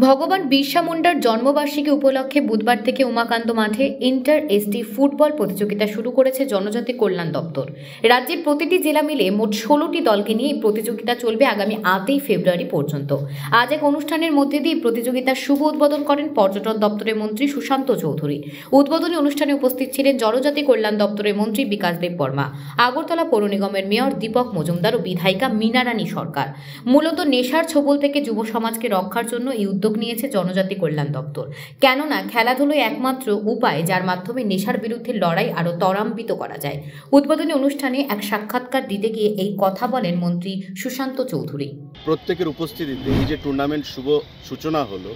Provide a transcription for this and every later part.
ভগবান বিরসা মুন্ডার জন্মবার্ষিকী উপলক্ষে বুধবার থেকে উমাকান্ত মাঠে ইন্টার এসটি ফুটবল প্রতিযোগিতা শুরু করেছে জনজাতি কল্যাণ দপ্তর। রাজ্যের প্রতিটি জেলা মিলে মোট 16টি দলকে নিয়ে এই প্রতিযোগিতা চলবে আগামী 8ই ফেব্রুয়ারি পর্যন্ত। আজ এক অনুষ্ঠানের মধ্যে দিয়ে প্রতিযোগিতার শুভ উদ্বোধন করেন পর্যটন দপ্তরের মন্ত্রী সুশান্ত চৌধুরী। উদ্বোধনী অনুষ্ঠানে উপস্থিত ছিলেন জনজাতি কল্যাণ দপ্তরের মন্ত্রী বিকাশ দেব বর্মা, আগরতলা পৌর নিগমের মেয়র দীপক মজুমদার ও বিধায়িকা মীনারানী সরকার। মূলত নেশার ছোবল থেকে যুব সমাজকে রক্ষার জন্য এই উদ্যোগ নিয়েছে জনজাতি কল্যাণ দপ্তর। কেননা খেলাধুলোই একমাত্র উপায় যার মাধ্যমে নেশার বিরুদ্ধে লড়াই আরো ত্বরান্বিত করা যায়। উদ্বোধনী অনুষ্ঠানে এক সাক্ষাৎকার দিতে গিয়ে এই কথা বলেন মন্ত্রী সুশান্ত চৌধুরী। প্রত্যেকের উপস্থিতিতে এই যে টুর্নামেন্ট শুভ সূচনা হলো,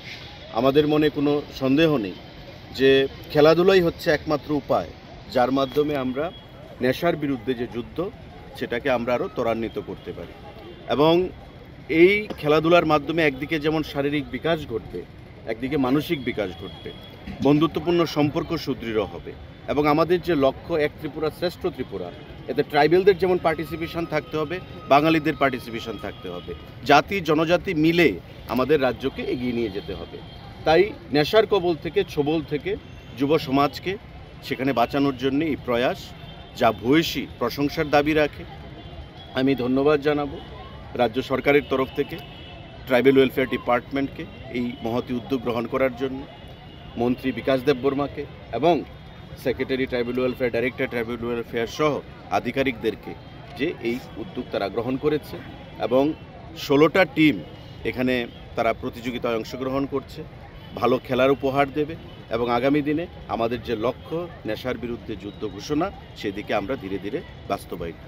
আমাদের মনে কোনো সন্দেহ নেই যে খেলাধুলাই হচ্ছে একমাত্র উপায় যার মাধ্যমে আমরা নেশার বিরুদ্ধে যে যুদ্ধ সেটাকে আমরা আরও ত্বরান্বিত করতে পারি। এবং এই খেলাধুলার মাধ্যমে একদিকে যেমন শারীরিক বিকাশ ঘটবে, একদিকে মানসিক বিকাশ ঘটবে, বন্ধুত্বপূর্ণ সম্পর্ক সুদৃঢ় হবে এবং আমাদের যে লক্ষ্য এক ত্রিপুরা শ্রেষ্ঠ ত্রিপুরা, এতে ট্রাইবেলদের যেমন পার্টিসিপেশন থাকতে হবে, বাঙালিদের পার্টিসিপেশন থাকতে হবে, জাতি জনজাতি মিলে আমাদের রাজ্যকে এগিয়ে নিয়ে যেতে হবে। তাই নেশার কবল থেকে ছোবল থেকে যুব সমাজকে সেখানে বাঁচানোর জন্য এই প্রয়াস, যা ভূয়সী প্রশংসার দাবি রাখে। আমি ধন্যবাদ জানাবো রাজ্য সরকারের তরফ থেকে ট্রাইবেল ওয়েলফেয়ার ডিপার্টমেন্টকে এই মহতী উদ্যোগ গ্রহণ করার জন্য, মন্ত্রী বিকাশ দেব বর্মাকে এবং secretary tribal welfare, director tribal welfare সহ আধিকারিকদেরকে যে এই উদ্যোগ তারা গ্রহণ করেছে। এবং 16টা টিম এখানে তারা প্রতিযোগিতায় অংশগ্রহণ করছে, ভালো খেলার উপহার দেবে এবং আগামী দিনে আমাদের যে লক্ষ্য নেশার বিরুদ্ধে যুদ্ধ ঘোষণা, সেদিকে আমরা ধীরে ধীরে বাস্তবায়িত।